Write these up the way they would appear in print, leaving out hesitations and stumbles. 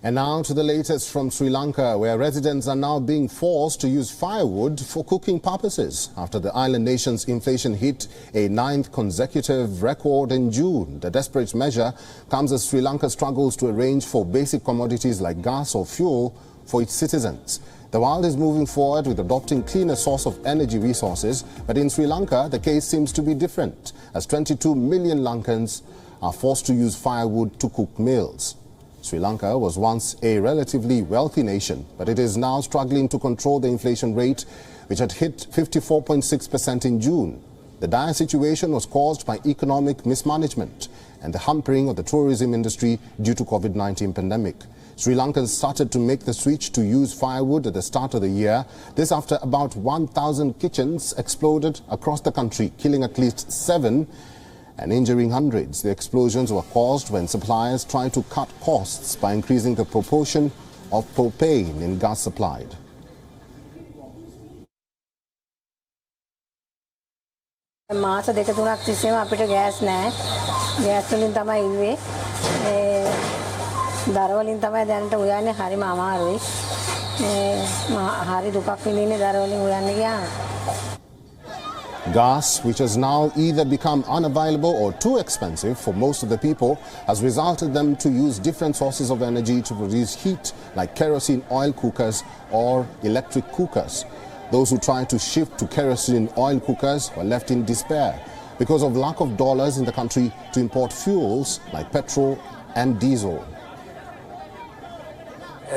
And now to the latest from Sri Lanka, where residents are now being forced to use firewood for cooking purposes after the island nation's inflation hit a 9th consecutive record in June. The desperate measure comes as Sri Lanka struggles to arrange for basic commodities like gas or fuel for its citizens. The world is moving forward with adopting cleaner source of energy resources, but in Sri Lanka the case seems to be different, as 22 million Lankans are forced to use firewood to cook meals. Sri Lanka was once a relatively wealthy nation, but it is now struggling to control the inflation rate, which had hit 54.6% in June. The dire situation was caused by economic mismanagement and the hampering of the tourism industry due to COVID-19 pandemic. Sri Lankans started to make the switch to use firewood at the start of the year. This after about 1,000 kitchens exploded across the country, killing at least 7 and injuring hundreds. The explosions were caused when suppliers tried to cut costs by increasing the proportion of propane in gas supplied. මාස දෙක තුනක් තිස්සේම අපිට gas නැහැ. Gas වලින් තමයි ඉන්නේ. දර වලින් තමයි දැනට උයන්නේ හරිම අමාරුයි. හරි දුකක් විඳින්නේ දර වලින් උයන්න ගියාම. Gas, which has now either become unavailable or too expensive for most of the people, has resulted them to use different sources of energy to produce heat, like kerosene oil cookers or electric cookers. Those who tried to shift to kerosene oil cookers were left in despair because of lack of dollars in the country to import fuels like petrol and diesel.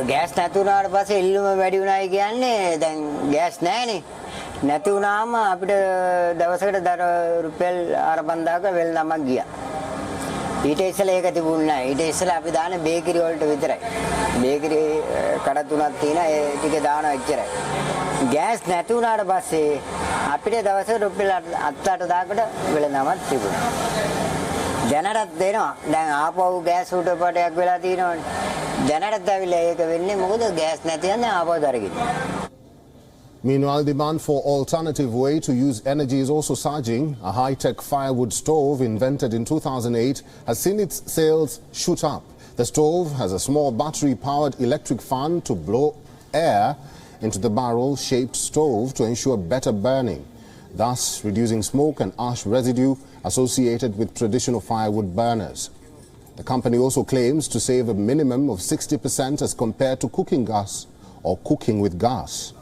Gas නැතුණාට පස්සේ එල්ලුම වැඩි වුණායි කියන්නේ දැන් gas නැහැනේ. නැති වුණාම අපිට දවසකට දර රුපියල් 4,000ක වෙළඳාමක් ගියා. ඊට ඉස්සෙල්ලා ඒක තිබුණේ නැහැ. ඊට ඉස්සෙල්ලා අපි දාන්නේ බේකරි වලට විතරයි. බේකරි කඩ තුනක් තියෙනවා ඒ ටික දානවා එච්චරයි. ගෑස් නැති වුණාට පස්සේ අපිට දවසකට රුපියල් 7,000කට වෙළඳාමක් තිබුණා. දැනටත් දෙනවා. දැන් ආපහු ගෑස් උඩපටයක් වෙලා තියෙනවනේ. දැනටත් ඇවිල්ලා ඒක වෙන්නේ මොකද ගෑස් නැති යන්නේ ආපහු දරගෙන. Meanwhile, demand for alternative way to use energy is also surging. A high-tech firewood stove invented in 2008 has seen its sales shoot up. The stove has a small battery-powered electric fan to blow air into the barrel-shaped stove to ensure better burning, thus reducing smoke and ash residue associated with traditional firewood burners. The company also claims to save a minimum of 60% as compared to cooking gas or cooking with gas.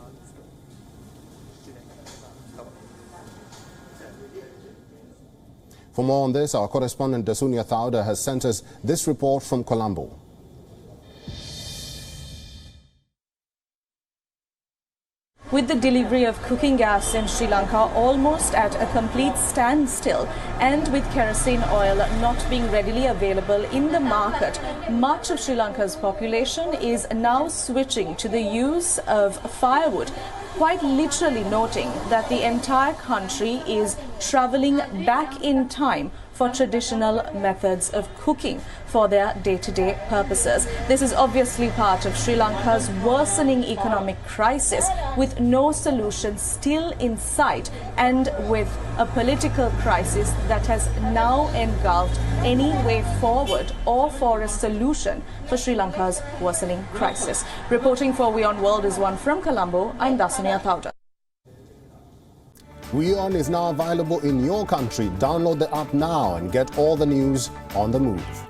For more on this, our correspondent Dasunia Thauda has sent us this report from Colombo. With the delivery of cooking gas in Sri Lanka almost at a complete standstill and with kerosene oil not being readily available in the market, much of Sri Lanka's population is now switching to the use of firewood, quite literally noting that the entire country is travelling back in time for traditional methods of cooking for their day-to-day purposes. This is obviously part of Sri Lanka's worsening economic crisis, with no solution still in sight and with a political crisis that has now engulfed any way forward or for a solution for Sri Lanka's worsening crisis. Reporting for WION World is one from Colombo, I'm Dasunia Thauda. WION is now available in your country. Download the app now and get all the news on the move.